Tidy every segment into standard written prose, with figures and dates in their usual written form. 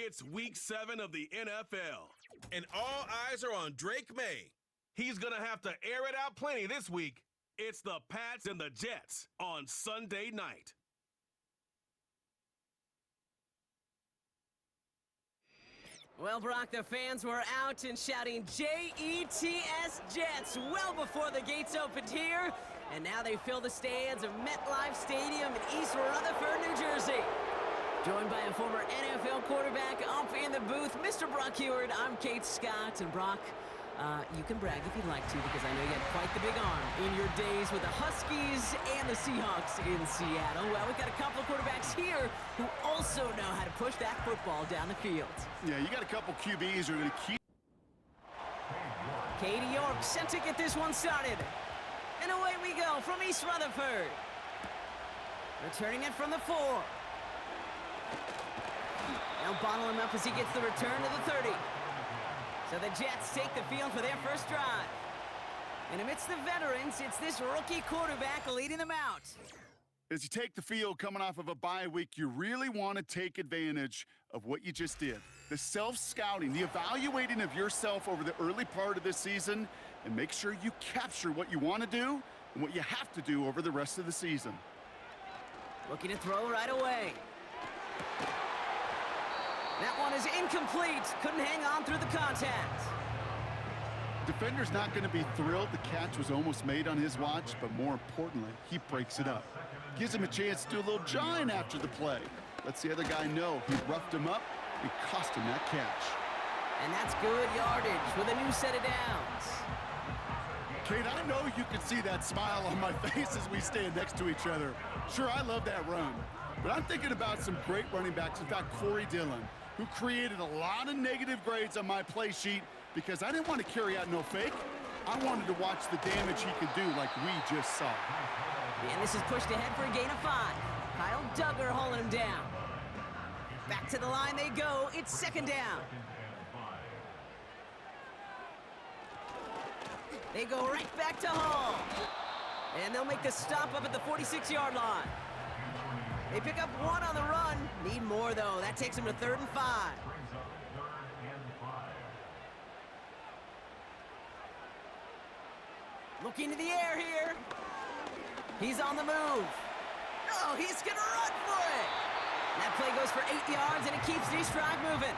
It's Week 7 of the NFL, and all eyes are on Drake May. He's going to have to air it out plenty this week. It's the Pats and the Jets on Sunday night. Well, Brock, the fans were out and shouting J-E-T-S Jets well before the gates opened here, and now they fill the stands of MetLife Stadium in East Rutherford, New Jersey. Joined by a former NFL quarterback up in the booth, Mr. Brock Heward. I'm Kate Scott, and Brock, you can brag if you'd like to, because I know you had quite the big arm in your days with the Huskies and the Seahawks in Seattle. Well, we've got a couple of quarterbacks here who also know how to push that football down the field. Yeah, you got a couple QBs who are going to keep. Katie York set to get this one started. And away we go from East Rutherford. Returning it from the 4. They'll bottle him up as he gets the return to the 30. So the Jets take the field for their first drive. And amidst the veterans, it's this rookie quarterback leading them out. As you take the field coming off of a bye week, you really want to take advantage of what you just did. The self-scouting, the evaluating of yourself over the early part of this season, and make sure you capture what you want to do and what you have to do over the rest of the season. Looking to throw right away. That one is incomplete. Couldn't hang on through the contact. Defender's not going to be thrilled the catch was almost made on his watch, but more importantly, he breaks it up. Gives him a chance to do a little jawing after the play. Lets the other guy know he roughed him up and cost him that catch. And that's good yardage with a new set of downs. Kate, I know you can see that smile on my face as we stand next to each other. Sure, I love that run. But I'm thinking about some great running backs. In fact, Corey Dillon, who created a lot of negative grades on my play sheet because I didn't want to carry out no fake. I wanted to watch the damage he could do like we just saw. And this is pushed ahead for a gain of 5. Kyle Duggar hauling him down. Back to the line they go. It's second down. They go right back to Hall. And they'll make the stop up at the 46-yard line. They pick up 1 on the run. Need more, though. That takes them to 3rd and 5. Looking to the air here. He's on the move. Oh, he's going to run for it. That play goes for 8 yards, and it keeps the drive moving.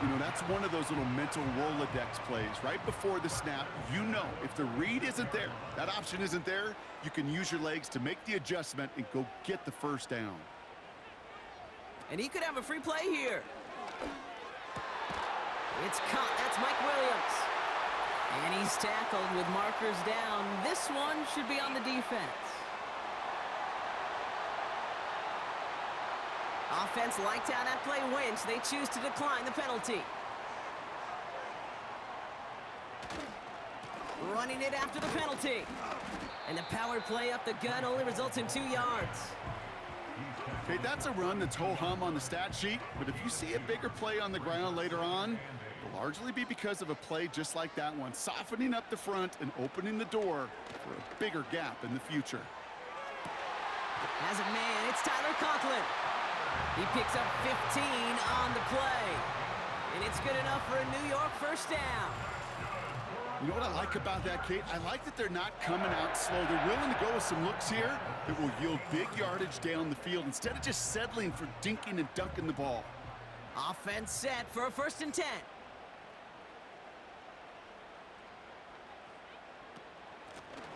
You know, that's one of those little mental Rolodex plays. Right before the snap, you know if the read isn't there, that option isn't there, you can use your legs to make the adjustment and go get the first down. And he could have a free play here. It's caught. That's Mike Williams. And he's tackled with markers down. This one should be on the defense. Offense liked how that play went. They choose to decline the penalty. Running it after the penalty. And the power play up the gut only results in 2 yards. Okay, that's a run that's ho-hum on the stat sheet, but if you see a bigger play on the ground later on, it'll largely be because of a play just like that one, softening up the front and opening the door for a bigger gap in the future. As a man, it's Tyler Conklin. He picks up 15 on the play. And it's good enough for a New York first down. You know what I like about that, Kate? I like that they're not coming out slow. They're willing to go with some looks here that will yield big yardage down the field instead of just settling for dinking and dunking the ball. Offense set for a 1st and 10.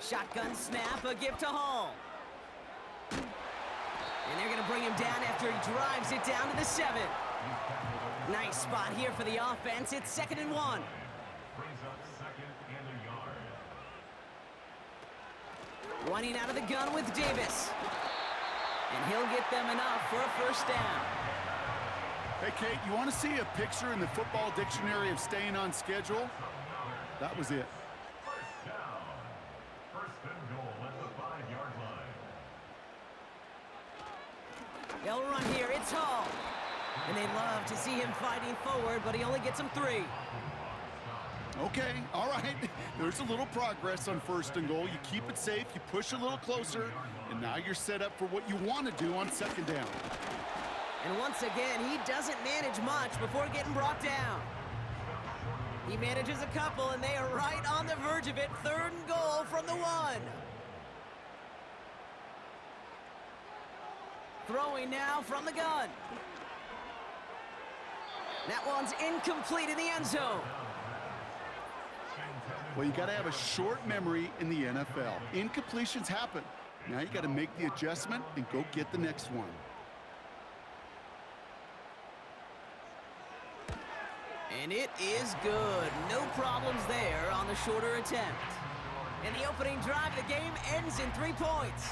Shotgun snap, a give to Hall. And they're going to bring him down after he drives it down to the 7. Nice spot here for the offense. It's 2nd and 1. Running out of the gun with Davis. And he'll get them enough for a first down. Hey, Kate, you want to see a picture in the football dictionary of staying on schedule? That was it. They'll run here. It's Hall. And they love to see him fighting forward, but he only gets them 3. Okay, all right. There's a little progress on 1st and goal. You keep it safe, you push a little closer, and now you're set up for what you want to do on 2nd down. And once again, he doesn't manage much before getting brought down. He manages a couple, and they are right on the verge of it. 3rd and goal from the 1. Throwing now from the gun. That one's incomplete in the end zone. Well, you got to have a short memory in the NFL. Incompletions happen. Now you got to make the adjustment and go get the next one. And it is good. No problems there on the shorter attempt. And the opening drive of the game ends in 3 points.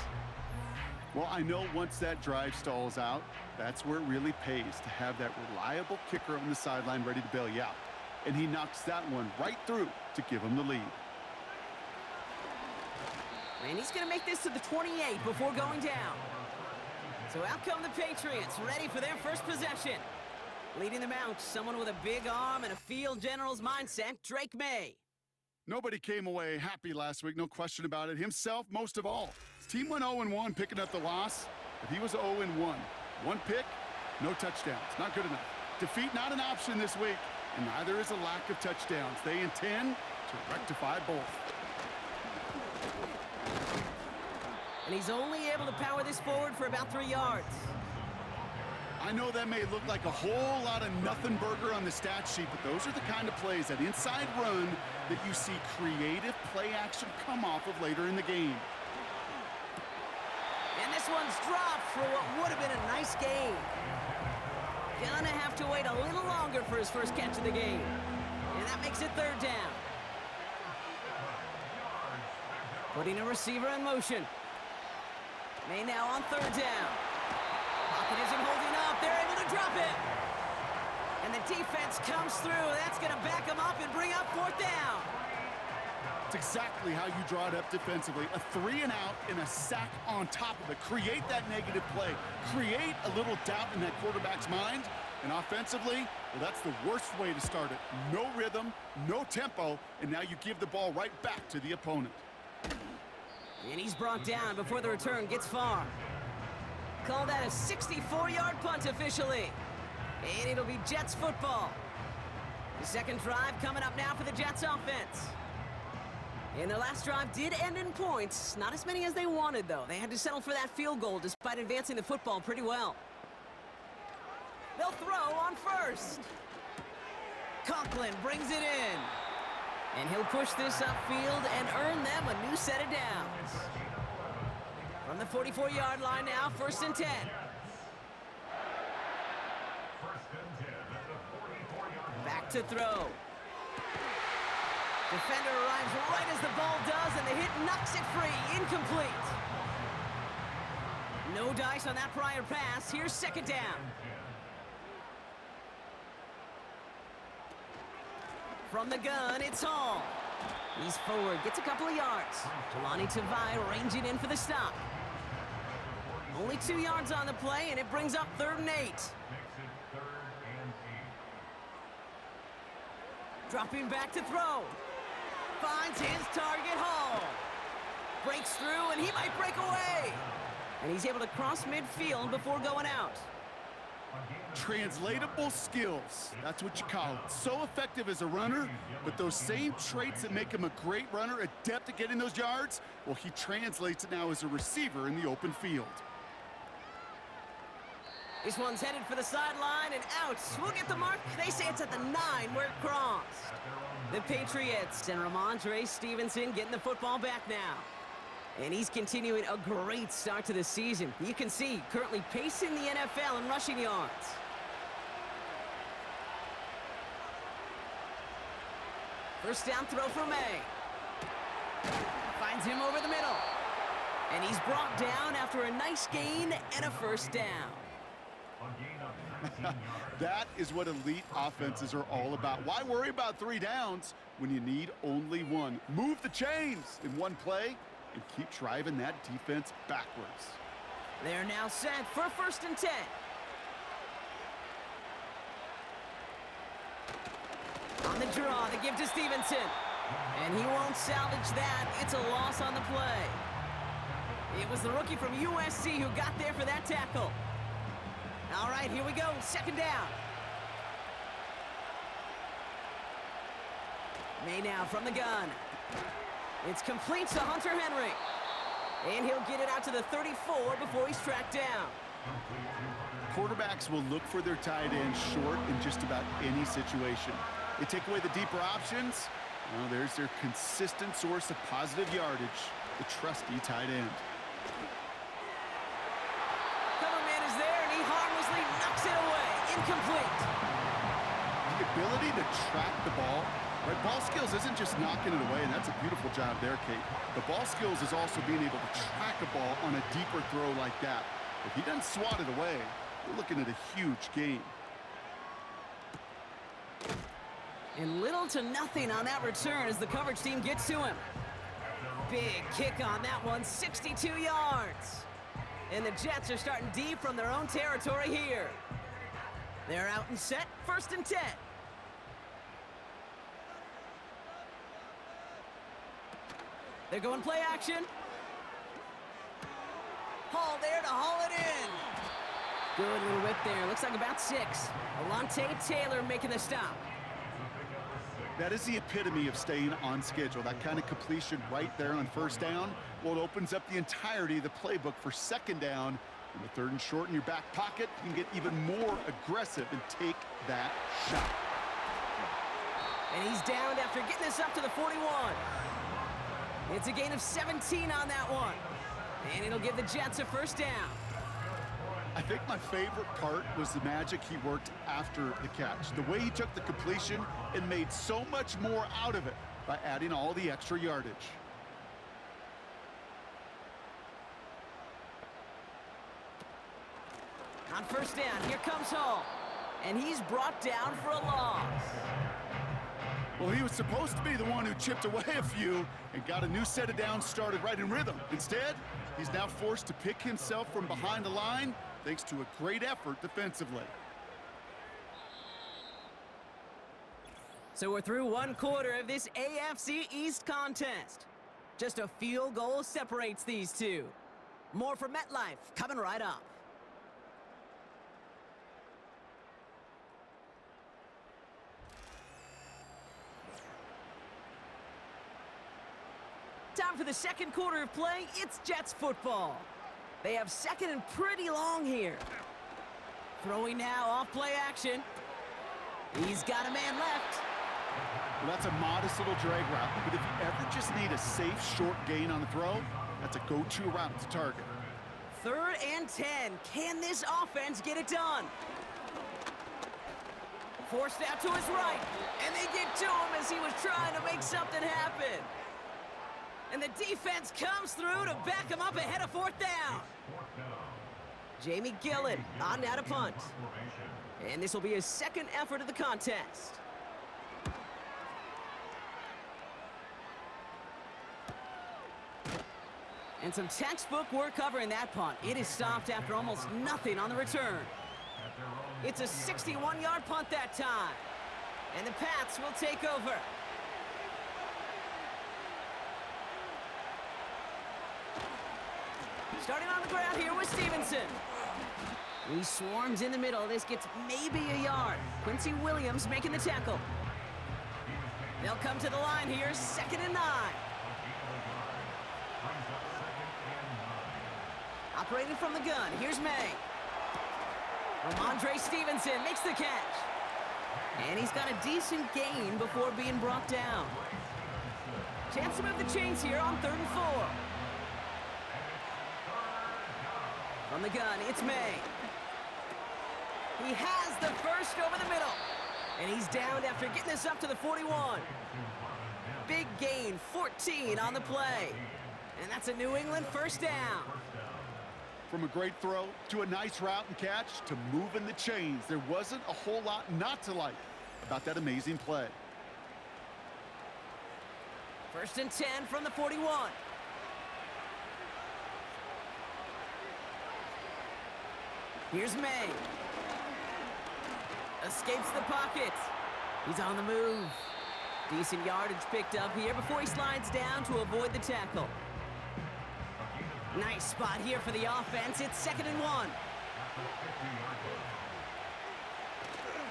Well, I know once that drive stalls out, that's where it really pays to have that reliable kicker on the sideline ready to bail you out. And he knocks that one right through to give him the lead. And he's going to make this to the 28 before going down. So out come the Patriots, ready for their first possession. Leading them out, someone with a big arm and a field general's mindset, Drake May. Nobody came away happy last week, no question about it. Himself, most of all. His team went 0-1, picking up the loss, but he was 0-1. 1 pick, no touchdowns. Not good enough. Defeat not an option this week, and neither is a lack of touchdowns. They intend to rectify both. And he's only able to power this forward for about 3 yards. I know that may look like a whole lot of nothing burger on the stat sheet, but those are the kind of plays, that inside run, that you see creative play action come off of later in the game. And this one's dropped for what would have been a nice game. Gonna have to wait a little longer for his first catch of the game. And that makes it 3rd down. Putting a receiver in motion. May now on 3rd down. Pocket isn't holding up. They're able to drop it. And the defense comes through. That's going to back them up and bring up 4th down. It's exactly how you draw it up defensively. A 3 and out and a sack on top of it. Create that negative play. Create a little doubt in that quarterback's mind. And offensively, well, that's the worst way to start it. No rhythm, no tempo, and now you give the ball right back to the opponent. And he's brought down before the return gets far. Call that a 64-yard punt officially. And it'll be Jets football. The second drive coming up now for the Jets offense. And their last drive did end in points. Not as many as they wanted, though. They had to settle for that field goal despite advancing the football pretty well. They'll throw on 1st. Conklin brings it in. And he'll push this upfield and earn them a new set of downs. From the 44-yard line now, 1st and 10. Back to throw. Defender arrives right as the ball does, and the hit knocks it free. Incomplete. No dice on that prior pass. Here's 2nd down. From the gun, it's Hall. He's forward, gets a couple of yards. Jelani Tavai ranging in for the stop. Only 2 yards on the play, and it brings up 3rd and 8. Dropping back to throw. Finds his target, Hall. Breaks through, and he might break away. And he's able to cross midfield before going out. Translatable skills, that's what you call it. So effective as a runner, but those same traits that make him a great runner, adept at getting those yards, well, he translates it now as a receiver in the open field. This one's headed for the sideline and out. We'll get the mark. They say it's at the 9 where it crossed. The Patriots and Ramondre Stevenson getting the football back now. And he's continuing a great start to the season. You can see, currently pacing the NFL in rushing yards. First down throw for May. Finds him over the middle. And he's brought down after a nice gain and a 1st down. That is what elite offenses are all about. Why worry about 3 downs when you need only 1? Move the chains in 1 play and keep driving that defense backwards. They're now set for 1st and 10. On the draw, the give to Stevenson. And he won't salvage that. It's a loss on the play. It was the rookie from USC who got there for that tackle. All right, here we go. Second down. May now from the gun. It's complete to Hunter Henry. And he'll get it out to the 34 before he's tracked down. Quarterbacks will look for their tight end short in just about any situation. They take away the deeper options. Well, there's their consistent source of positive yardage, the trusty tight end. Cover man is there, and he harmlessly knocks it away. Incomplete. The ability to track the ball, right? Ball skills isn't just knocking it away, and that's a beautiful job there, Kate. The ball skills is also being able to track a ball on a deeper throw like that. If he doesn't swat it away, we're looking at a huge gain. And little to nothing on that return as the coverage team gets to him. Big kick on that one, 62 yards. And the Jets are starting deep from their own territory here. They're out and set, 1st and 10. They're going play action. Hall there to haul it in. Good little whip there. Looks like about 6. Alontae Taylor making the stop. That is the epitome of staying on schedule. That kind of completion right there on 1st down. Well, it opens up the entirety of the playbook for 2nd down. In the 3rd and short in your back pocket, you can get even more aggressive and take that shot. And he's downed after getting this up to the 41. It's a gain of 17 on that one. And it'll give the Jets a 1st down. I think my favorite part was the magic he worked after the catch. The way he took the completion and made so much more out of it by adding all the extra yardage. On 1st down, here comes Hall. And he's brought down for a loss. Well, he was supposed to be the one who chipped away a few and got a new set of downs started right in rhythm. Instead, he's now forced to pick himself from behind the line thanks to a great effort defensively. So we're through 1 quarter of this AFC East contest. Just a field goal separates these two. More from MetLife coming right up. Time for the 2nd quarter of play. It's Jets football. They have 2nd and pretty long here. Throwing now off play action. He's got a man left. Well, that's a modest little drag route, but if you ever just need a safe, short gain on the throw, that's a go-to route to target. 3rd and 10. Can this offense get it done? Forced out to his right, and they get to him as he was trying to make something happen. And the defense comes through to back him up ahead of 4th down. Jamie Gillen on now to punt. And this will be his 2nd effort of the contest. And some textbook work covering that punt. It is stopped after almost nothing on the return. It's a 61-yard punt that time. And the Pats will take over. Starting on the ground here with Stevenson. He swarms in the middle. This gets maybe a yard. Quincy Williams making the tackle. They'll come to the line here, 2nd and 9. Operating from the gun, here's May. Ramondre Stevenson makes the catch. And he's got a decent gain before being brought down. Chance to move the chains here on 3rd and 4. From the gun, it's May. He has the first over the middle. And he's downed after getting this up to the 41. Big gain, 14 on the play. And that's a New England 1st down. From a great throw to a nice route and catch to moving the chains, there wasn't a whole lot not to like about that amazing play. 1st and 10 from the 41. Here's May. Escapes the pocket. He's on the move. Decent yardage picked up here before he slides down to avoid the tackle. Nice spot here for the offense. It's 2nd and 1.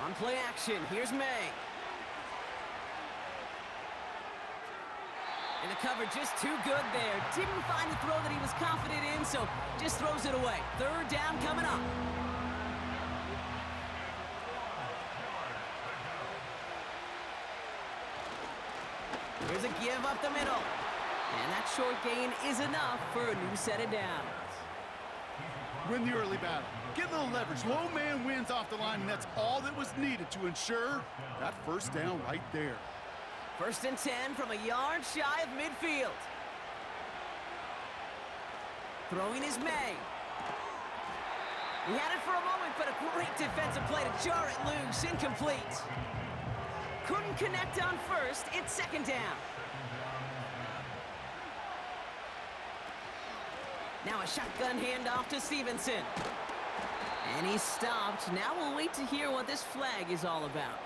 On play action, here's May. And the cover just too good there. Didn't find the throw that he was confident in, so just throws it away. Third down coming up. Here's a give up the middle. And that short gain is enough for a new set of downs. Win the early battle. Get a little leverage. Low man wins off the line, and that's all that was needed to ensure that first down right there. First and 10 from a yard shy of midfield. Throwing is May. He had it for a moment, but a great defensive play to jar it loose. Incomplete. Couldn't connect on first. It's second down. Now a shotgun handoff to Stevenson. And he's stopped. Now we'll wait to hear what this flag is all about.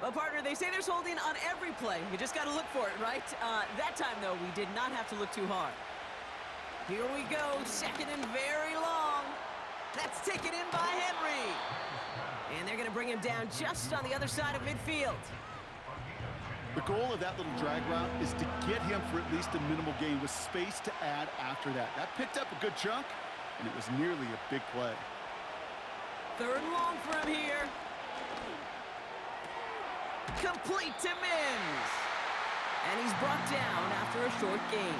Well, partner, they say there's holding on every play. You just got to look for it, right? That time, though, we did not have to look too hard. Here we go, second and very long. That's taken in by Henry. And they're going to bring him down just on the other side of midfield. The goal of that little drag route is to get him for at least a minimal gain with space to add after that. That picked up a good chunk, and it was nearly a big play. Third and long for him here. Complete to Mims. And he's brought down after a short gain.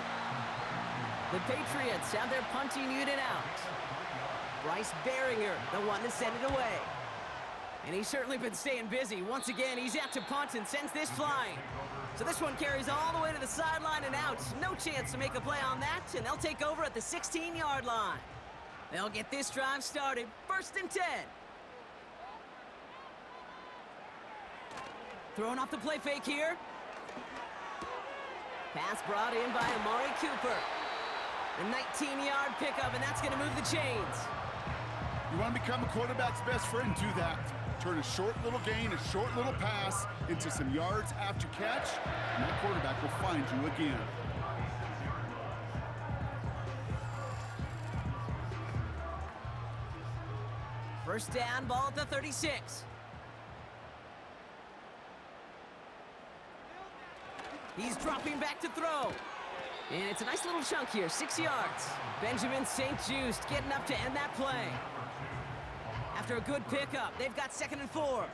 The Patriots have their punting unit out. Bryce Behringer, the one to send it away. And he's certainly been staying busy. Once again, he's out to punt and sends this flying. So this one carries all the way to the sideline and out. No chance to make a play on that, and they'll take over at the 16-yard line. They'll get this drive started. First and 10. Throwing off the play fake here. Pass brought in by Amari Cooper. A 19-yard pickup, and that's going to move the chains. You want to become a quarterback's best friend, do that. Turn a short little gain, a short little pass into some yards after catch, and that quarterback will find you again. First down, ball at the 36. He's dropping back to throw. And it's a nice little chunk here, 6 yards. Benjamin St. Just getting up to end that play. After a good pickup, they've got 2nd and 4.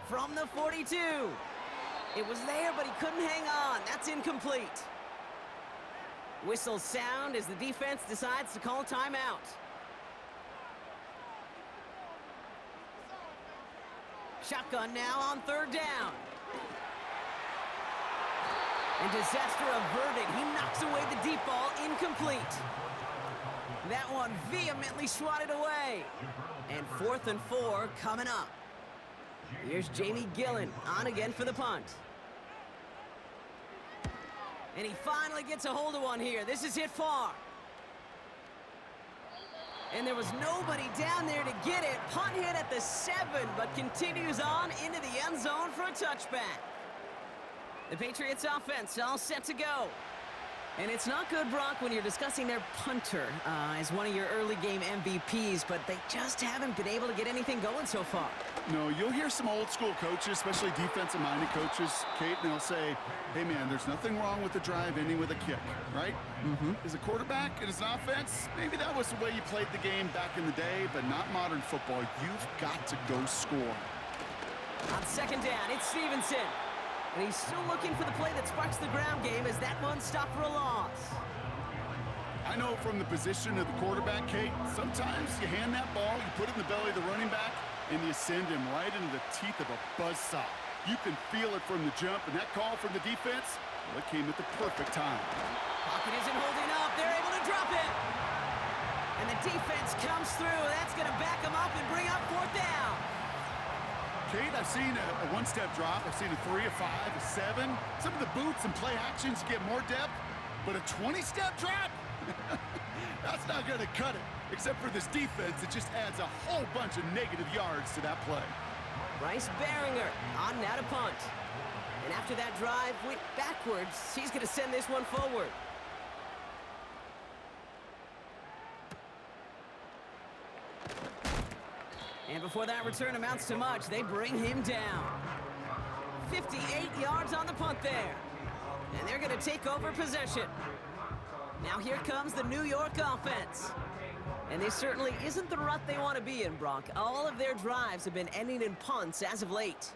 From the 42. It was there, but he couldn't hang on. That's incomplete. Whistles sound as the defense decides to call timeout. Shotgun now on third down. And disaster averted. He knocks away the deep ball, incomplete. That one vehemently swatted away. And 4th and 4 coming up. Here's Jamie Gillen on again for the punt. And he finally gets a hold of one here. This is hit far. And there was nobody down there to get it. Punt hit at the 7, but continues on into the end zone for a touchback. The Patriots offense all set to go. And it's not good, Brock, when you're discussing their punter as one of your early game MVPs, but they just haven't been able to get anything going so far. No, you'll hear some old school coaches, especially defensive-minded coaches, Kate, and they'll say, hey, man, there's nothing wrong with the drive ending with a kick, right? As a quarterback and as an offense, maybe that was the way you played the game back in the day, but not modern football. You've got to go score. On second down, it's Stevenson. And he's still looking for the play that sparks the ground game as that one stopped for a loss. I know from the position of the quarterback, Kate, sometimes you hand that ball, you put it in the belly of the running back, and you send him right into the teeth of a buzzsaw. You can feel it from the jump, and that call from the defense, well, it came at the perfect time. Pocket isn't holding up. They're able to drop it. And the defense comes through. That's going to back them up and bring up 4th down. Kate, I've seen a one-step drop. I've seen a 3, a 5, a 7. Some of the boots and play actions get more depth, but a 20-step drop? That's not going to cut it. Except for this defense, it just adds a whole bunch of negative yards to that play. Bryce Behringer on now to punt. And after that drive went backwards, he's going to send this one forward. And before that return amounts to much, they bring him down. 58 yards on the punt there. And they're going to take over possession. Now here comes the New York offense. And this certainly isn't the rut they want to be in, Brock. All of their drives have been ending in punts as of late.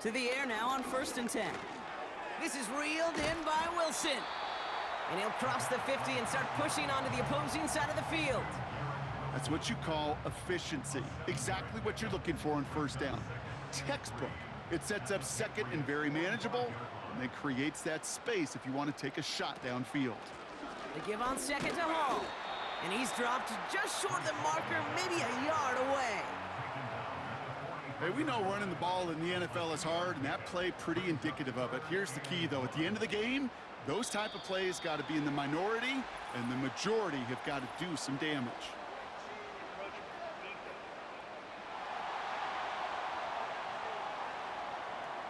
To the air now on 1st and 10. This is reeled in by Wilson. And he'll cross the 50 and start pushing onto the opposing side of the field. That's what you call efficiency. Exactly what you're looking for on 1st down. Textbook. It sets up 2nd and very manageable, and then creates that space if you want to take a shot downfield. They give on 2nd to Hall. And he's dropped just short of the marker, maybe a yard away. Hey, we know running the ball in the NFL is hard, and that play pretty indicative of it. Here's the key, though. At the end of the game, those type of plays got to be in the minority, and the majority have got to do some damage.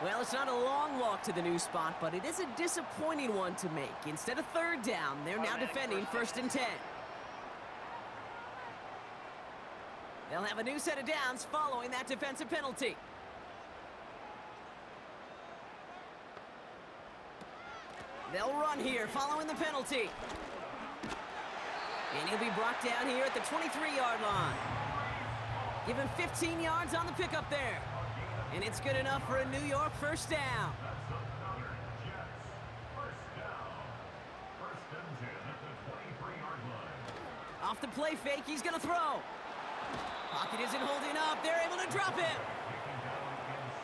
Well, it's not a long walk to the new spot, but it is a disappointing one to make. Instead of 3rd down, they're now defending 1st and 10. They'll have a new set of downs following that defensive penalty. They'll run here following the penalty. And he'll be brought down here at the 23-yard line. Give him 15 yards on the pickup there. And it's good enough for a New York 1st down. Off the play fake, he's going to throw. Pocket isn't holding up. They're able to drop him.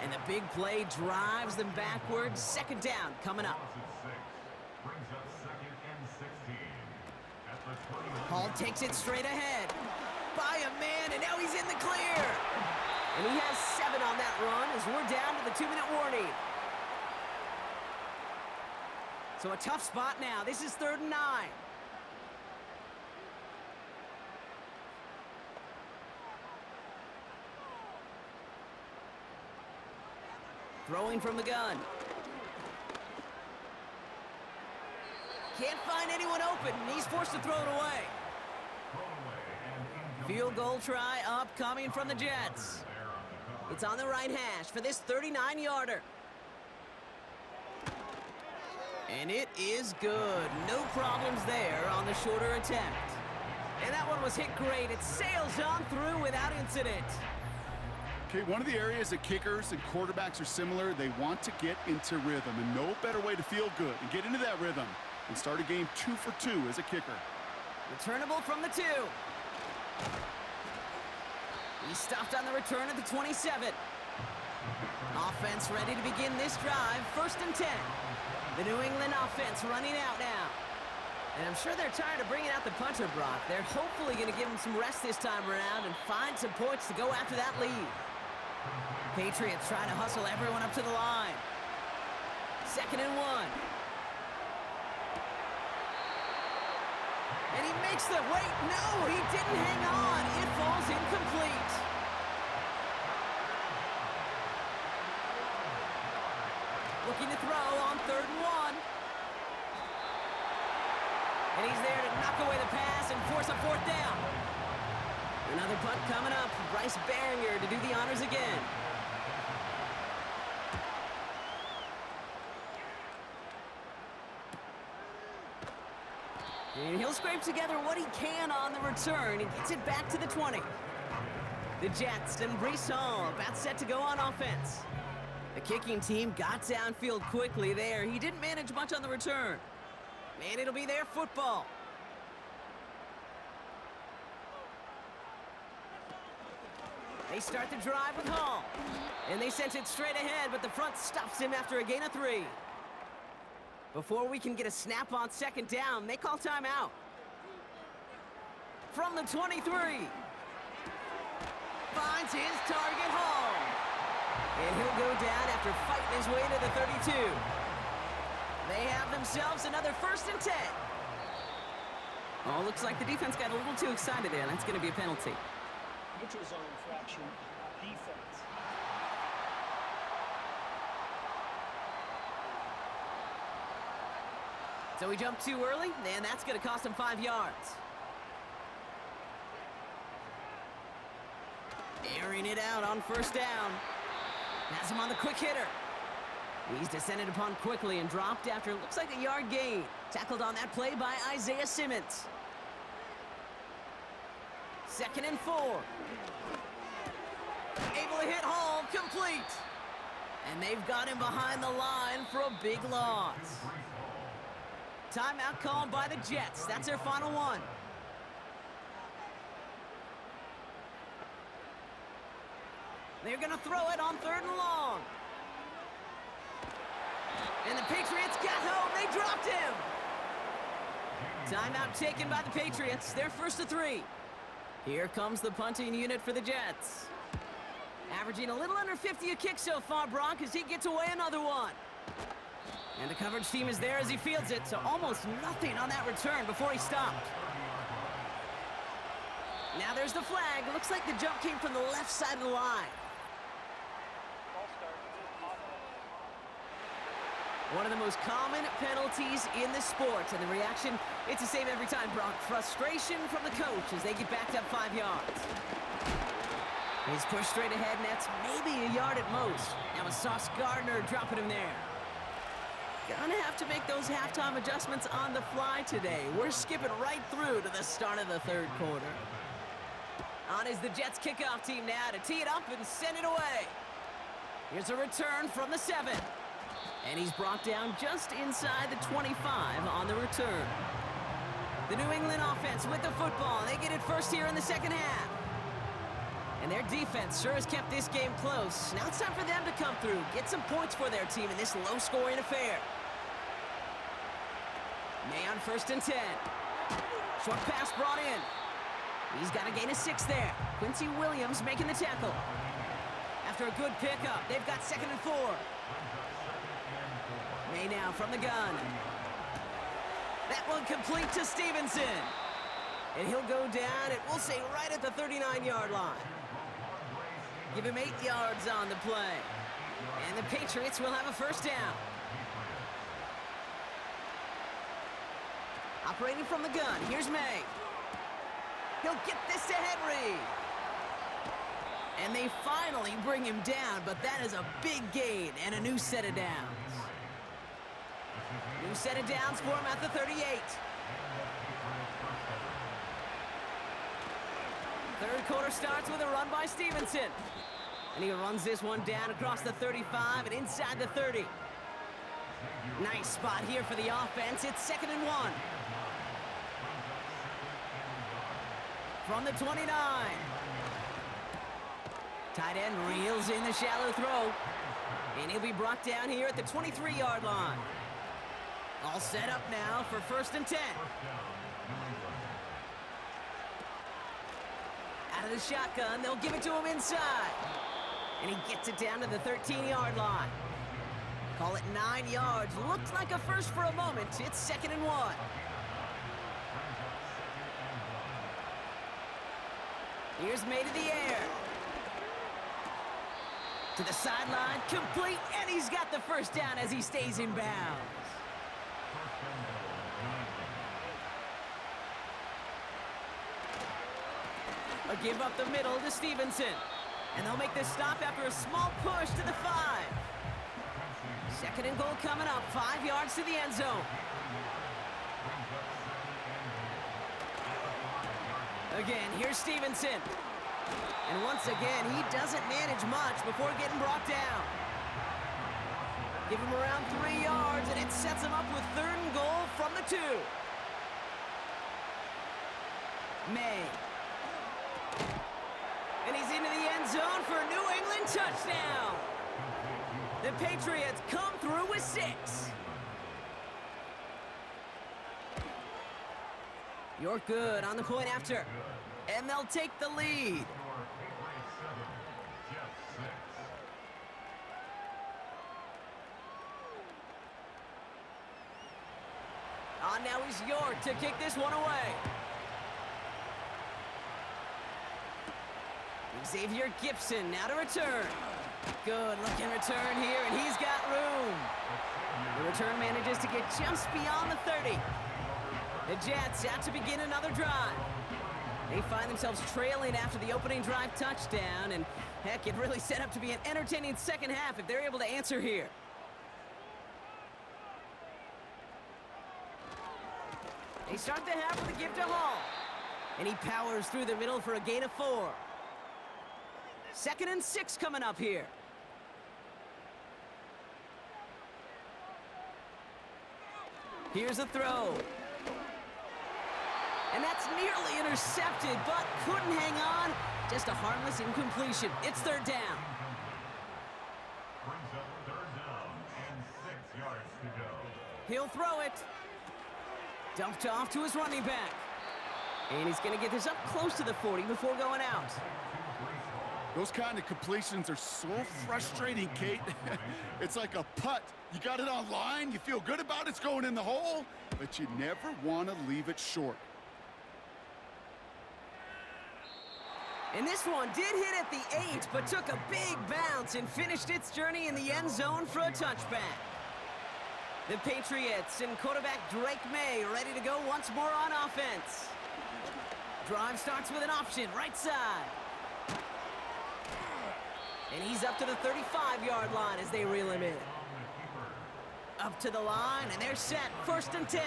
And the big play drives them backwards. 2nd down coming up. Hall takes it straight ahead. By a man, and now he's in the clear. And he has 7 on that run as we're down to the 2-minute warning. So a tough spot now. This is 3rd and 9. Throwing from the gun. Can't find anyone open, and he's forced to throw it away. Field goal try upcoming from the Jets. It's on the right hash for this 39-yarder. And it is good. No problems there on the shorter attempt. And that one was hit great. It sails on through without incident. Okay, one of the areas that kickers and quarterbacks are similar, they want to get into rhythm, and no better way to feel good and get into that rhythm and start a game 2 for 2 as a kicker. Returnable from the 2. He stopped on the return at the 27. Offense ready to begin this drive. 1st and 10. The New England offense running out now. And I'm sure they're tired of bringing out the punter, Brock. They're hopefully going to give him some rest this time around and find some points to go after that lead. Patriots trying to hustle everyone up to the line. 2nd and 1. And he makes the, wait, no, he didn't hang on. It falls incomplete. Looking to throw on 3rd and 1. And he's there to knock away the pass and force a 4th down. Another punt coming up. Bryce Behringer to do the honors again. And he'll scrape together what he can on the return and gets it back to the 20. The Jets and Breece Hall about set to go on offense. The kicking team got downfield quickly there. He didn't manage much on the return. And it'll be their football. They start the drive with Hall. And they sent it straight ahead, but the front stops him after a gain of 3. Before we can get a snap on 2nd down, they call timeout. From the 23. Finds his target, Hall. And he'll go down after fighting his way to the 32. They have themselves another 1st and 10. Oh, looks like the defense got a little too excited there. That's going to be a penalty. neutral zone infraction defense. So he jumped too early, and that's going to cost him 5 yards. Airing it out on first down. Has him on the quick hitter. He's descended upon quickly and dropped after it looks like a yard gain. Tackled on that play by Isaiah Simmons. 2nd and 4. Able to hit Hall, complete. And they've got him behind the line for a big loss. Timeout called by the Jets. That's their final one. They're going to throw it on 3rd and long. And the Patriots got home. They dropped him. Timeout taken by the Patriots. They're 1st and 3. Here comes the punting unit for the Jets. Averaging a little under 50 a kick so far, Brock, as he gets away another one. And the coverage team is there as he fields it, so almost nothing on that return before he stopped. Now there's the flag. Looks like the jump came from the left side of the line. One of the most common penalties in the sport, and the reaction, it's the same every time, Brock. Frustration from the coach as they get backed up 5 yards. He's pushed straight ahead, and that's maybe a yard at most. Now with Sauce Gardner dropping him there. Gonna have to make those halftime adjustments on the fly today. We're skipping right through to the start of the 3rd quarter. On is the Jets kickoff team now to tee it up and send it away. Here's a return from the 7. And he's brought down just inside the 25 on the return. The New England offense with the football. They get it first here in the 2nd half. And their defense sure has kept this game close. Now it's time for them to come through, get some points for their team in this low-scoring affair. May on 1st and 10. Short pass brought in. He's got a gain of 6 there. Quincy Williams making the tackle. After a good pickup, they've got 2nd and 4. May now from the gun. That one complete to Stevenson. And he'll go down, it will say right at the 39-yard line. Give him 8 yards on the play. And the Patriots will have a first down. Operating from the gun, here's May. He'll get this to Henry. And they finally bring him down, but that is a big gain and a new set of downs. New set of downs for him at the 38. 3rd quarter starts with a run by Stevenson. And he runs this one down across the 35 and inside the 30. Nice spot here for the offense. It's 2nd and 1. From the 29. Tight end reels in the shallow throw. And he'll be brought down here at the 23-yard line. All set up now for 1st and 10. Out of the shotgun, they'll give it to him inside. And he gets it down to the 13-yard line. Call it 9 yards. Looked like a first for a moment. It's 2nd and 1. Here's May to the air. To the sideline, complete, and he's got the first down as he stays in bounds. A give up the middle to Stevenson. And they'll make this stop after a small push to the 5. 2nd and goal coming up, 5 yards to the end zone. Again, here's Stevenson. And once again, he doesn't manage much before getting brought down. Give him around 3 yards, and it sets him up with 3rd and goal from the 2. May. And he's into the end zone for a New England touchdown. The Patriots come through with 6. You're good on the point after. And they'll take the lead. On now is York to kick this one away. Xavier Gibson now to return. Good looking return here, and he's got room. The return manages to get just beyond the 30. The Jets out to begin another drive. They find themselves trailing after the opening drive touchdown, and heck, it really set up to be an entertaining second half if they're able to answer here. They start the half with a give to Hall, and he powers through the middle for a gain of 4. 2nd and 6 coming up here. Here's a throw. And that's nearly intercepted, but couldn't hang on. Just a harmless incompletion. It's 3rd down. Brings up 3rd down and 6 yards to go. He'll throw it. Dumped off to his running back. And he's going to get this up close to the 40 before going out. Those kind of completions are so frustrating, Kate. It's like a putt. You got it on line, you feel good about it's going in the hole, but you never want to leave it short. And this one did hit at the 8, but took a big bounce and finished its journey in the end zone for a touchback. The Patriots and quarterback Drake May ready to go once more on offense. Drive starts with an option, right side. And he's up to the 35-yard line as they reel him in. Up to the line, and they're set. 1st and 10.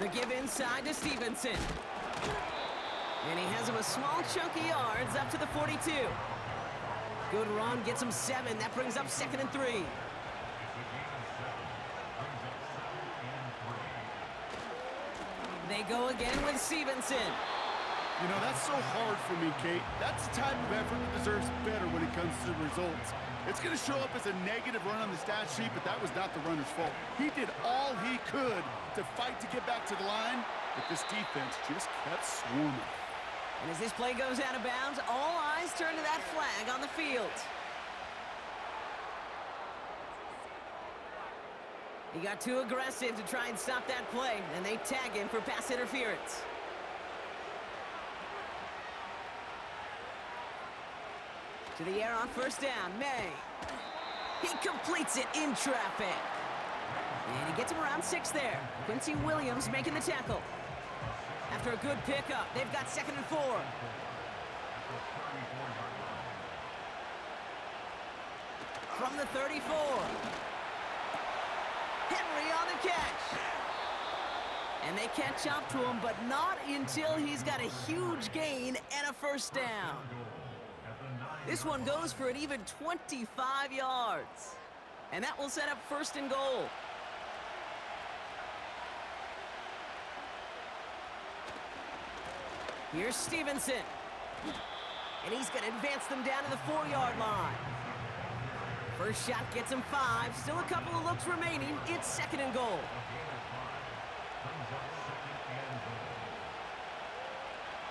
The give inside to Stevenson. And he has him a small chunk of yards up to the 42. Good run, gets him 7. That brings up 2nd and 3. They go again with Stevenson. You know, that's so hard for me, Kate. That's the type of effort that deserves better when it comes to the results. It's going to show up as a negative run on the stat sheet, but that was not the runner's fault. He did all he could to fight to get back to the line, but this defense just kept swarming. And as this play goes out of bounds, all eyes turn to that flag on the field. He got too aggressive to try and stop that play, and they tag him for pass interference. To the air on 1st down, May. He completes it in traffic. And he gets him around 6 there. Quincy Williams making the tackle. After a good pickup, they've got 2nd and 4. From the 34. Henry on the catch. And they catch up to him, but not until he's got a huge gain and a 1st down. This one goes for an even 25 yards. And that will set up 1st and goal. Here's Stevenson. And he's going to advance them down to the 4-yard line. First shot gets him 5. Still a couple of looks remaining. It's 2nd and goal.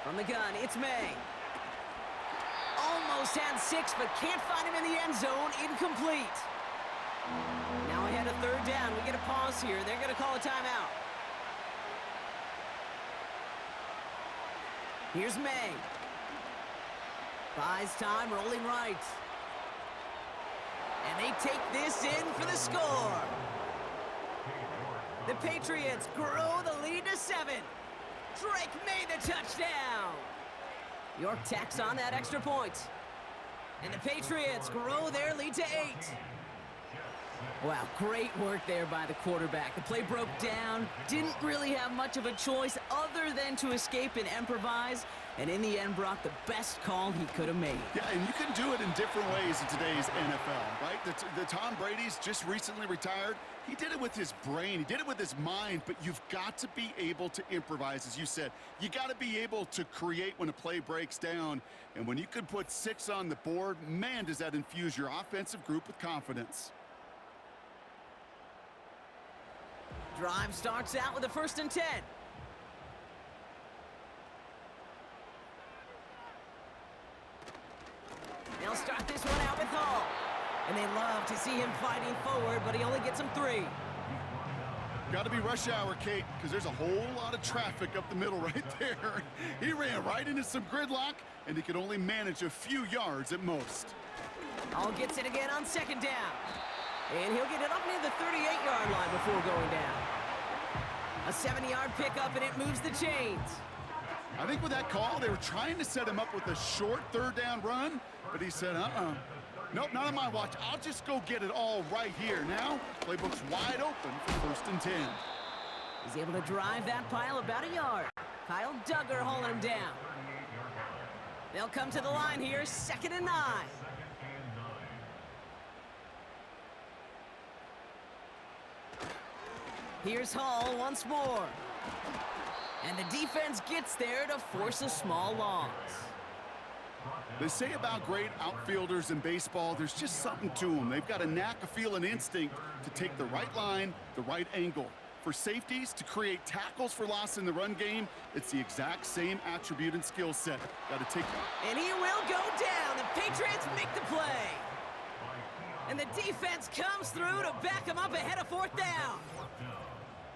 From the gun, it's May. Almost had 6, but can't find him in the end zone. Incomplete. Now ahead of 3rd down. We get a pause here. They're going to call a timeout. Here's May. Buys time, rolling right. And they take this in for the score. The Patriots grow the lead to 7. Drake made the touchdown. York tacks on that extra point. And the Patriots grow their lead to 8. Wow, great work there by the quarterback. The play broke down, didn't really have much of a choice other than to escape and improvise, and in the end brought the best call he could have made. Yeah, and you can do it in different ways in today's NFL, right? The Tom Brady's just recently retired. He did it with his brain. He did it with his mind, but you've got to be able to improvise, as you said. You got to be able to create when a play breaks down, and when you can put 6 on the board, man, does that infuse your offensive group with confidence. Drive starts out with a 1st and 10. They'll start this one out with Hall. And they love to see him fighting forward, but he only gets him 3. Got to be rush hour, Kate, because there's a whole lot of traffic up the middle right there. He ran right into some gridlock, and he could only manage a few yards at most. All gets it again on second down. And he'll get it up near the 38-yard line before going down. A 70-yard pickup, and it moves the chains. I think with that call, they were trying to set him up with a short third down run, but he said, nope, not on my watch. I'll just go get it all right here. Now, playbook's wide open for 1st and 10. He's able to drive that pile about a yard. Kyle Duggar hauling him down. They'll come to the line here, 2nd and 9. Here's Hall once more. And the defense gets there to force a small loss. They say about great outfielders in baseball, there's just something to them. They've got a knack, a feel, an instinct to take the right line, the right angle. For safeties, to create tackles for loss in the run game, it's the exact same attribute and skill set. Got to take that. And he will go down. The Patriots make the play. And the defense comes through to back him up ahead of 4th down.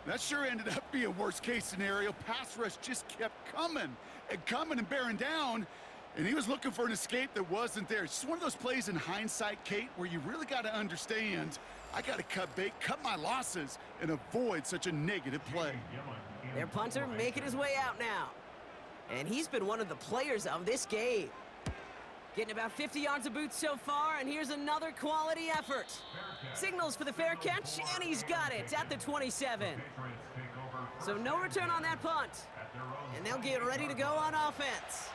That sure ended up being worst-case scenario. Pass rush just kept coming and bearing down, and he was looking for an escape that wasn't there. It's just one of those plays in hindsight, Kate, where you really got to understand, I got to cut bait, cut my losses, and avoid such a negative play. Their punter making his way out now. And he's been one of the players of this game. Getting about 50 yards of boots so far, and here's another quality effort. Signals for the fair catch, and he's got it at the 27. So no return on that punt. And they'll get ready to go on offense.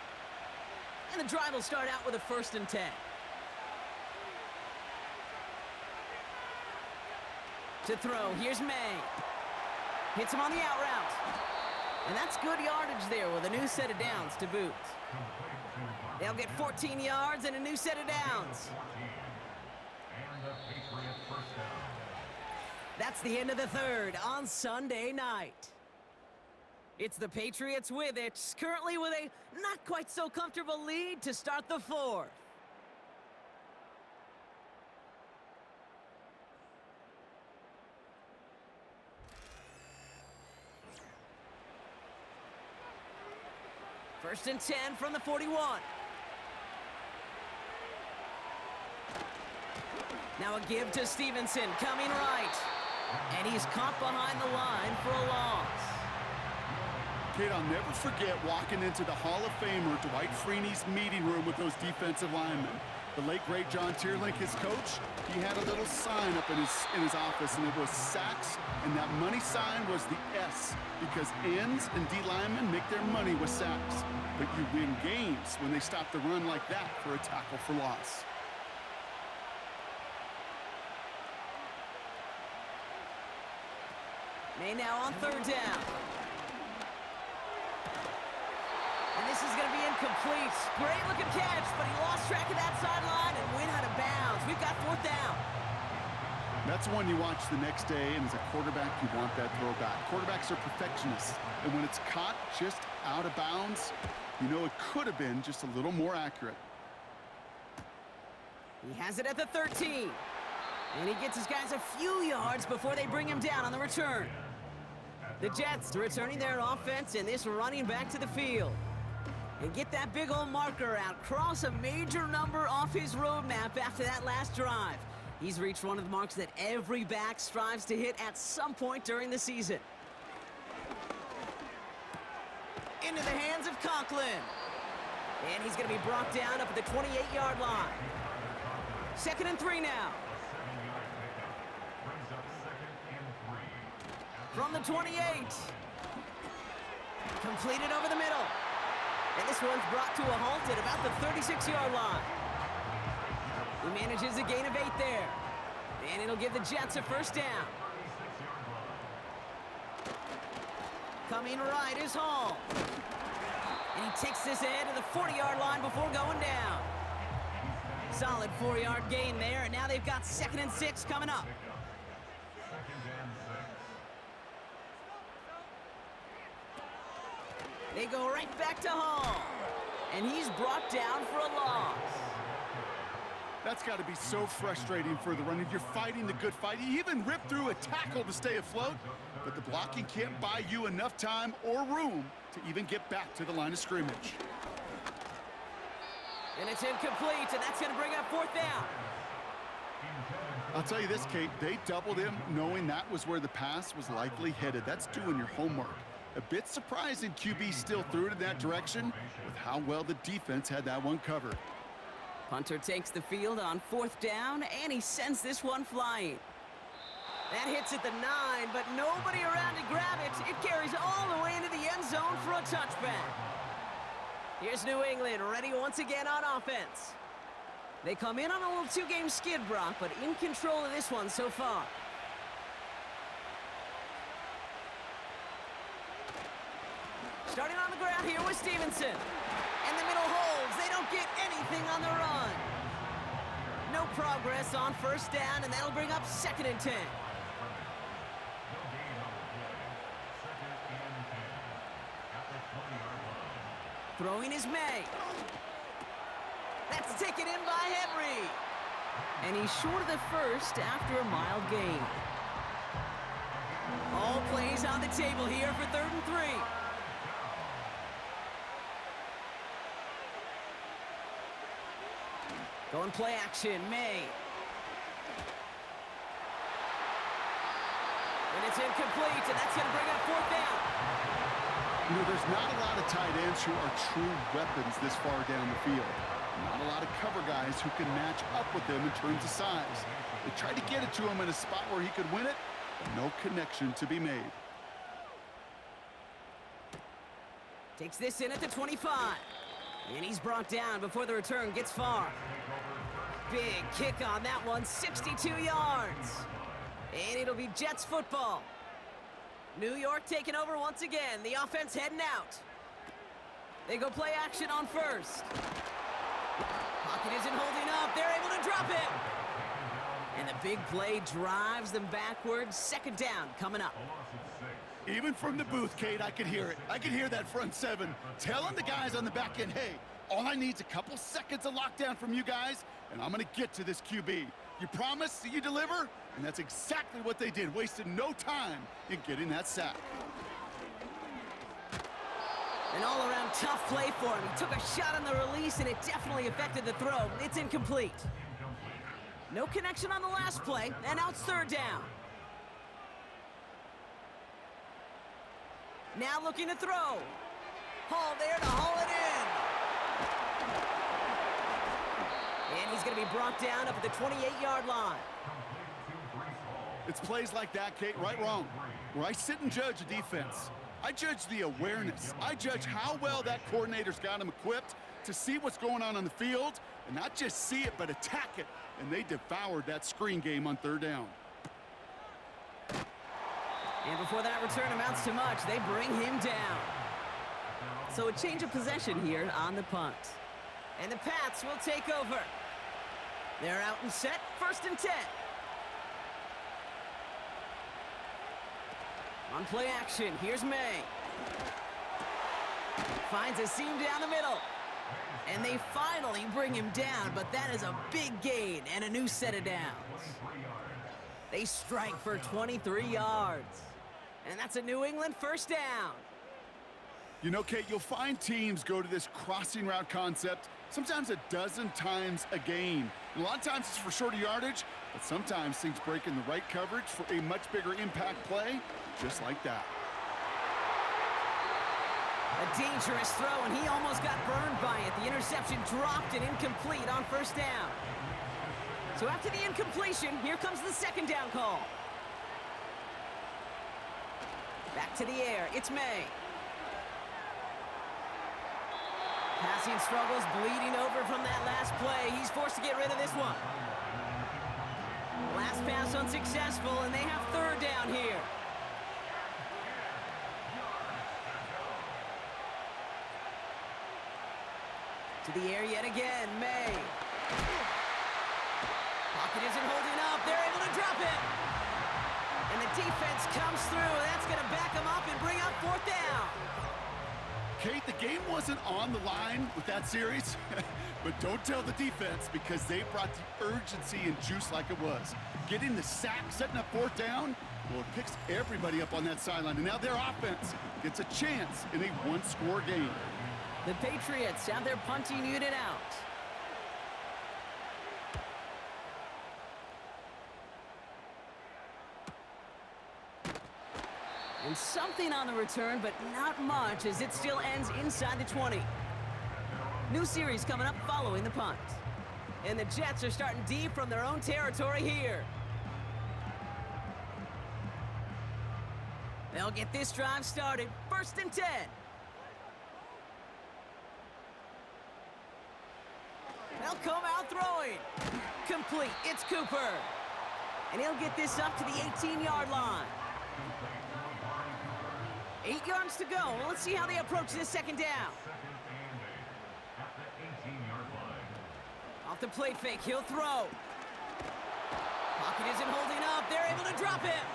And the drive will start out with a 1st and 10. To throw, here's May. Hits him on the out route. And that's good yardage there with a new set of downs to boot. They'll get 14 yards and a new set of downs. That's the end of the 3rd on Sunday night. It's the Patriots with it, currently with a not quite so comfortable lead to start the 4th. First and 10 from the 41. Now a give to Stevenson, coming right. And he's caught behind the line for a loss. Kate, I'll never forget walking into the Hall of Famer Dwight Freeney's meeting room with those defensive linemen. The late, great John Tierlink, his coach, he had a little sign up in his office, and it was sacks, and that money sign was the S, because ends and D linemen make their money with sacks. But you win games when they stop the run like that for a tackle for loss. May now on 3rd down. And this is going to be incomplete. Great looking catch, but he lost track of that sideline and went out of bounds. We've got 4th down. That's one you watch the next day, and as a quarterback, you want that throwback. Quarterbacks are perfectionists, and when it's caught just out of bounds, you know it could have been just a little more accurate. He has it at the 13. And he gets his guys a few yards before they bring him down on the return. The Jets returning their offense and this running back to the field. And get that big old marker out. Cross a major number off his roadmap after that last drive. He's reached one of the marks that every back strives to hit at some point during the season. Into the hands of Conklin. And he's going to be brought down up at the 28-yard line. 2nd and 3 now. From the 28. Completed over the middle. And this one's brought to a halt at about the 36-yard line. He manages a gain of 8 there. And it'll give the Jets a 1st down. Coming right is Hall. And he takes this ahead to the 40-yard line before going down. Solid 4-yard gain there, and now they've got 2nd and 6 coming up. They go right back to Hall. And he's brought down for a loss. That's got to be so frustrating for the runner. You're fighting the good fight. You even ripped through a tackle to stay afloat, but the blocking can't buy you enough time or room to even get back to the line of scrimmage. And it's incomplete, and that's going to bring up fourth down. I'll tell you this, Kate, they doubled him knowing that was where the pass was likely headed. That's doing your homework. A bit surprising QB still threw it in that direction with how well the defense had that one covered. Punter takes the field on fourth down, and he sends this one flying. That hits at the 9, but nobody around to grab it. It carries all the way into the end zone for a touchback. Here's New England, ready once again on offense. They come in on a little two-game skid, Brock, but in control of this one so far. Starting on the ground here with Stevenson. And the middle holds. They don't get anything on the run. No progress on first down, and that'll bring up 2nd and 10. Throwing is May. That's taken in by Henry. And he's short of the first after a mild gain. All plays on the table here for 3rd and 3. Going play action, May. And it's incomplete, and that's going to bring up 4th down. You know, there's not a lot of tight ends who are true weapons this far down the field. Not a lot of cover guys who can match up with them in terms of size. They tried to get it to him in a spot where he could win it, but no connection to be made. Takes this in at the 25. And he's brought down before the return gets far. Big kick on that one, 62 yards. And it'll be Jets football. New York taking over once again. The offense heading out. They go play action on first. Pocket isn't holding up. They're able to drop it. And the big play drives them backwards. 2nd down coming up. Even from the booth, Kate, I could hear it. I could hear that front 7 telling the guys on the back end, hey, all I need is a couple seconds of lockdown from you guys, and I'm going to get to this QB. You promise that you deliver? And that's exactly what they did, wasted no time in getting that sack. An all-around tough play for him. He took a shot on the release, and it definitely affected the throw. It's incomplete. No connection on the last play, and now it's 3rd down. Now looking to throw. Hall there to haul it in. And he's going to be brought down up at the 28-yard line. It's plays like that, Kate, right, wrong, where I sit and judge a defense. I judge the awareness. I judge how well that coordinator's got him equipped to see what's going on the field, and not just see it, but attack it. And they devoured that screen game on 3rd down. And before that return amounts to much, they bring him down. So a change of possession here on the punt. And the Pats will take over. They're out and set, 1st and 10. On play action, here's May. Finds a seam down the middle. And they finally bring him down, but that is a big gain and a new set of downs. They strike for 23 yards. And that's a New England 1st down. You know, Kate, you'll find teams go to this crossing route concept sometimes a dozen times a game. And a lot of times it's for shorter yardage, but sometimes things break in the right coverage for a much bigger impact play, just like that. A dangerous throw, and he almost got burned by it. The interception dropped and incomplete on 1st down. So after the incompletion, here comes the 2nd down call. Back to the air, it's May. Passing struggles, bleeding over from that last play. He's forced to get rid of this one. Last pass unsuccessful, and they have 3rd down here. To the air yet again, May. Pocket isn't holding up. They're able to drop it. And the defense comes through. That's going to back them up and bring up 4th down. Kate, the game wasn't on the line with that series, but don't tell the defense because they brought the urgency and juice like it was. Getting the sack, setting up 4th down, Well, it picks everybody up on that sideline, and now their offense gets a chance in a one-score game. The Patriots have their punting unit out. And something on the return, but not much, as it still ends inside the 20. New series coming up following the punt. And the Jets are starting deep from their own territory here. They'll get this drive started. 1st and 10. They'll come out throwing. Complete. It's Cooper. And he'll get this up to the 18-yard line. 8 yards to go. Let's see how they approach this 2nd down. Off the play fake, he'll throw. Pocket isn't holding up. They're able to drop him.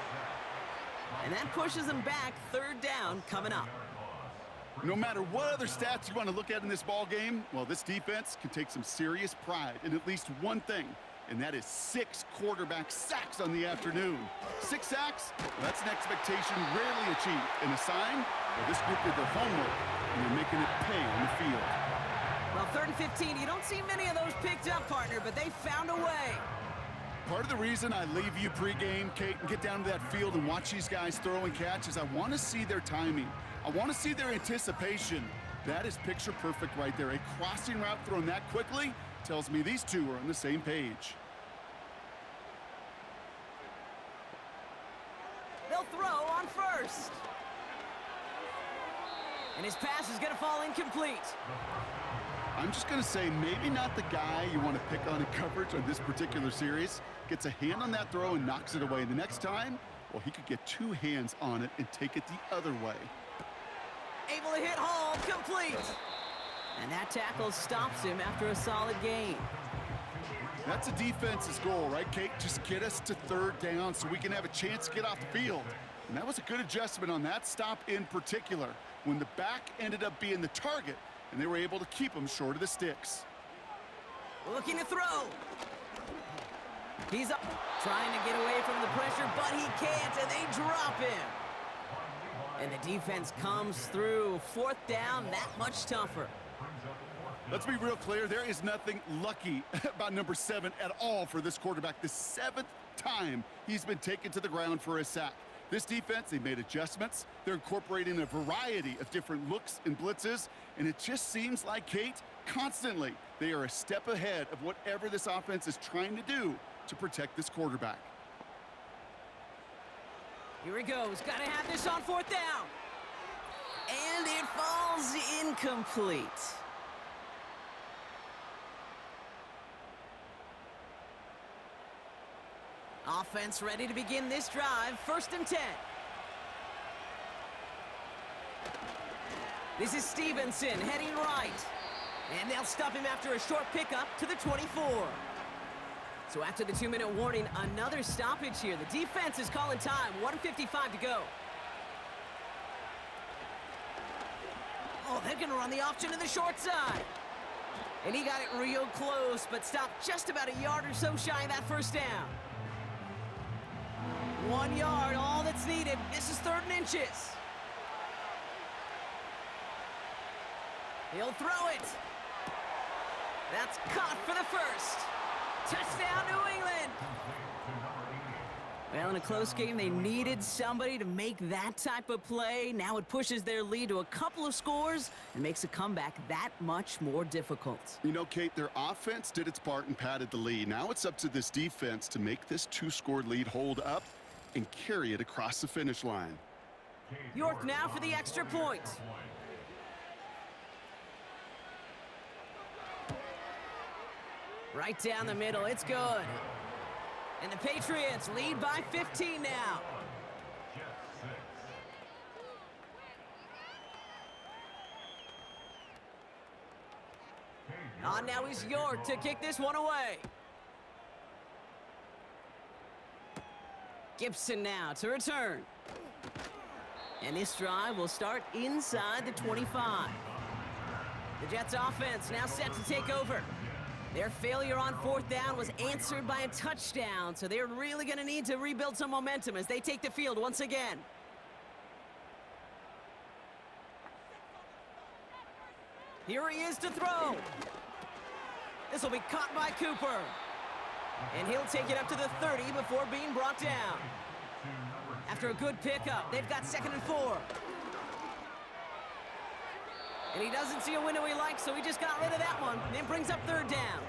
And that pushes them back. 3rd down coming up. No matter what other stats you want to look at in this ball game, well, this defense can take some serious pride in at least one thing, and that is 6 quarterback sacks on the afternoon. 6 sacks? Well, that's an expectation rarely achieved, and a sign that this group did their homework, and they're making it pay on the field. Well, 3rd and 15, you don't see many of those picked up, partner, but they found a way. Part of the reason I leave you pregame, Kate, and get down to that field and watch these guys throw and catch is I want to see their timing. I want to see their anticipation. That is picture perfect right there. A crossing route thrown that quickly tells me these two are on the same page. They'll throw on 1st. And his pass is going to fall incomplete. I'm just going to say maybe not the guy you want to pick on in coverage on this particular series. Gets a hand on that throw and knocks it away. The next time, well, he could get 2 hands on it and take it the other way. Able to hit home, complete. And that tackle stops him after a solid gain. That's a defense's goal, right, Kate? Just get us to 3rd down so we can have a chance to get off the field. And that was a good adjustment on that stop in particular, when the back ended up being the target, and they were able to keep him short of the sticks. Looking to throw. He's up, trying to get away from the pressure, but he can't, and they drop him. And the defense comes through. 4th down, that much tougher. Let's be real clear. There is nothing lucky about number 7 at all for this quarterback. The 7th time he's been taken to the ground for a sack. This defense, they made adjustments. They're incorporating a variety of different looks and blitzes, and it just seems like, Kate, constantly they are a step ahead of whatever this offense is trying to do to protect this quarterback. Here he goes. Got to have this on 4th down. And it falls incomplete. Offense ready to begin this drive. 1st and 10. This is Stevenson heading right. And they'll stop him after a short pickup to the 24. So after the 2-minute warning, another stoppage here. The defense is calling time. 1:55 to go. Oh, they're going to run the option to the short side. And he got it real close, but stopped just about a yard or so shy of that 1st down. 1 yard, all that's needed. This is 3rd and inches. He'll throw it. That's caught for the 1st. Touchdown, New England. Well, in a close game, they needed somebody to make that type of play. Now it pushes their lead to a couple of scores and makes a comeback that much more difficult. You know, Kate, their offense did its part and padded the lead. Now it's up to this defense to make this 2-score lead hold up and carry it across the finish line. York now for the extra point. Right down the middle, it's good. And the Patriots lead by 15 now. On now is York to kick this one away. Gibson now to return. And this drive will start inside the 25. The Jets offense now set to take over. Their failure on 4th down was answered by a touchdown, so they're really going to need to rebuild some momentum as they take the field once again. Here he is to throw. This will be caught by Cooper. And he'll take it up to the 30 before being brought down. After a good pickup, they've got 2nd and 4. And he doesn't see a window he likes, so he just got rid of that one. Then brings up 3rd down.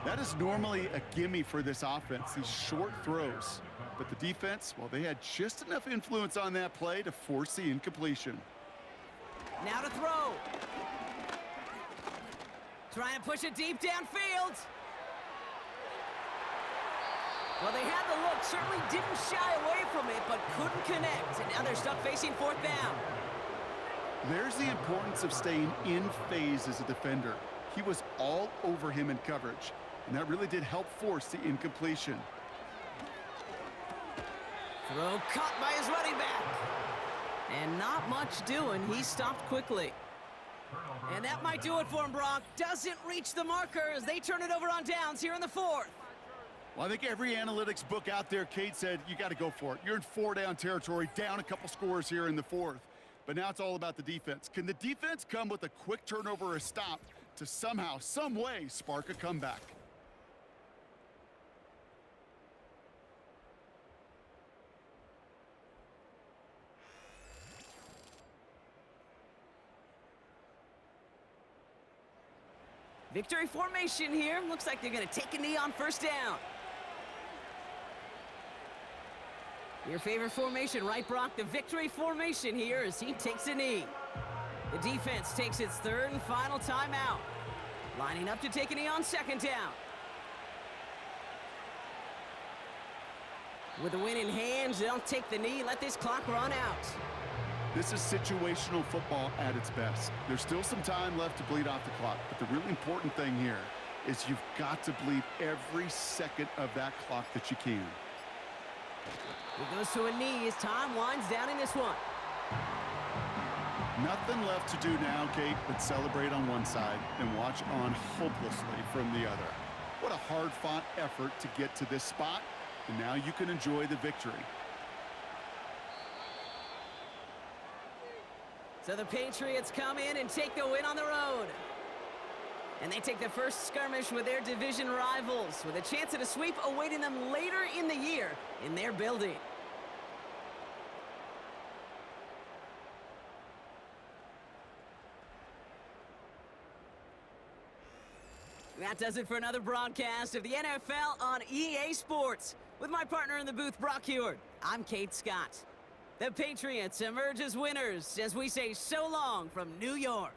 That is normally a gimme for this offense, these short throws. But the defense, well, they had just enough influence on that play to force the incompletion. Now to throw. Trying to push it deep downfield. Well, they had the look, certainly didn't shy away from it, but couldn't connect. And now they're stuck facing 4th down. There's the importance of staying in phase as a defender. He was all over him in coverage, and that really did help force the incompletion. Throw caught by his running back. And not much doing. He stopped quickly. And that might do it for him, Brock. Doesn't reach the marker as they turn it over on downs here in the 4th. Well, I think every analytics book out there, Kate, said you got to go for it. You're in 4-down territory, down a couple scores here in the 4th. But now it's all about the defense. Can the defense come with a quick turnover or a stop to somehow, some way, spark a comeback? Victory formation here. Looks like they're going to take a knee on 1st down. Your favorite formation, right, Brock? The victory formation here as he takes a knee. The defense takes its 3rd and final timeout. Lining up to take a knee on 2nd down. With the win in hand, they'll take the knee, let this clock run out. This is situational football at its best. There's still some time left to bleed off the clock, but the really important thing here is you've got to bleed every second of that clock that you can. He goes to a knee as time winds down in this one. Nothing left to do now, Kate, but celebrate on one side and watch on hopelessly from the other. What a hard-fought effort to get to this spot, and now you can enjoy the victory. So the Patriots come in and take the win on the road. And they take the first skirmish with their division rivals, with a chance at a sweep awaiting them later in the year in their building. That does it for another broadcast of the NFL on EA Sports. With my partner in the booth, Brock Heward, I'm Kate Scott. The Patriots emerge as winners as we say so long from New York.